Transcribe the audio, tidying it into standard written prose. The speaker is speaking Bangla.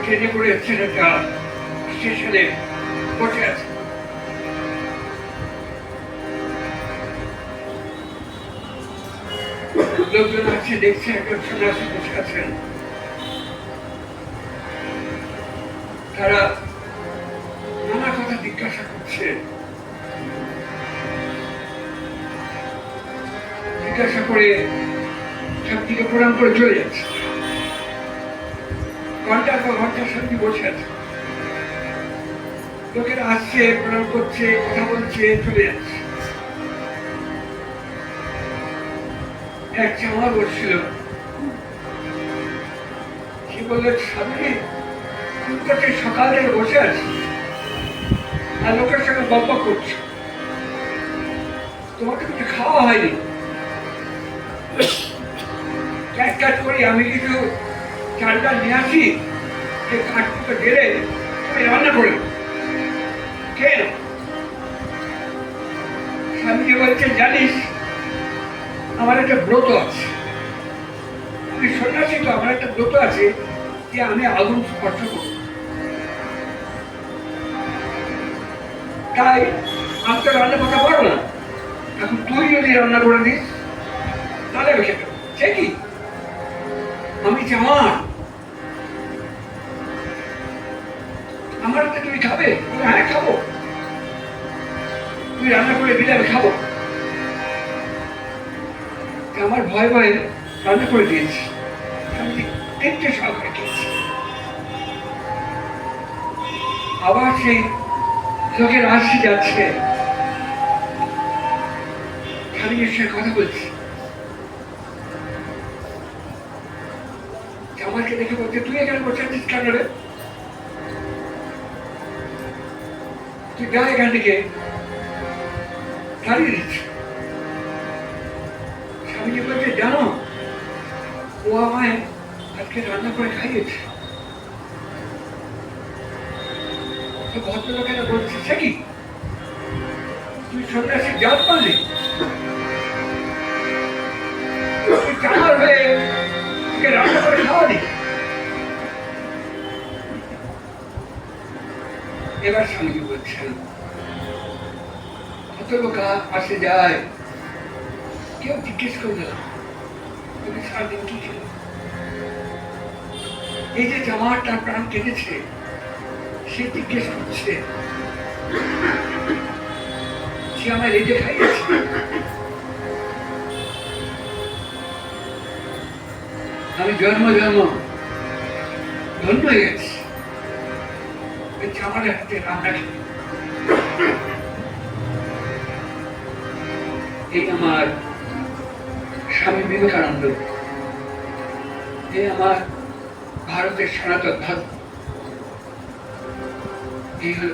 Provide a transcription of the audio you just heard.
ট্রেনে করে ছেলেটা স্টেশনে বসে আছে। লোকজন আছে, দেখছে একজন সন্ন্যাসী বসে আছেন। তারা নানা কথা জিজ্ঞাসা করছে, জিজ্ঞাসা করে সবদিকে প্রণাম করে চলে যাচ্ছে। ঘন্টার পর ঘন্টা সবজি বসে আছে, লোকেরা আসছে, প্রণাম করছে, কথা বলছে, চলে যাচ্ছে। এক চামা বসছিল, সে বললো, সামনে তুমি তো সকাল থেকে বসে আছি আর লোকের সঙ্গে গল্প করছো, তোমাকে কিছু খাওয়া হয়নি। এক কাজ করি, আমি কিছু চাল ডাল নিয়ে আসি, যে কাঠটা গেলে তুমি রান্না করে খেয়ে নাও। স্বামীজি বলছেন, জানিস আমার একটা ব্রত আছে, আমি সন্ন্যাসী, তো আমার একটা ব্রত আছে যে আমি আগুন স্পর্শ করব। তাই আমি তো রান্না করতে পারবো না, এখন তুই যদি রান্না করে দিস তাহলে আমি খেতে পারবো। সে কি, আমি চামার, আমার হাতে তুমি খাবে? হ্যাঁ খাবো, তুই রান্না করে দিলে আমি খাবো। আমার ভয় ভয়ে রান্না করে দিয়েছি, আমি দেখতে সহকারে খেয়েছি। আবার সেই লোকের আসছে যাচ্ছে, স্বামীর সঙ্গে কথা বলছি। আমাকে দেখে বলছে, তুই এখানে বসে আছিস কেন রে? তুই যা এখান থেকে, দাঁড়িয়ে দিচ্ছি। স্বামীজি বলছে, জানো ও আমায় আজকে রান্না করে খাইয়েছে। ভদ্রলোকেরা বলছে, সে কি, তুই সন্ন্যাসী জাত পারলি? তুই চামার হয়ে তোকে রান্না করে খাওয়ালি? এবার স্বামীজি বলছেন, কত লোক আসে যায়, কেউ জিজ্ঞেস করবে না তুমি সারাদিন কি ছিল। এই যে জামার তার প্রাণ কেটেছে, সে জিজ্ঞেস করছে, সে আমায় রেজে খাইয়েছে। আমি জন্ম জন্ম ধন্য হয়ে গেছি জামার হাতে রান্না খেয়ে। এই আমার স্বামী বিবেকানন্দ, এই আমার ভারতের সনাতন ধর্ম, এই হল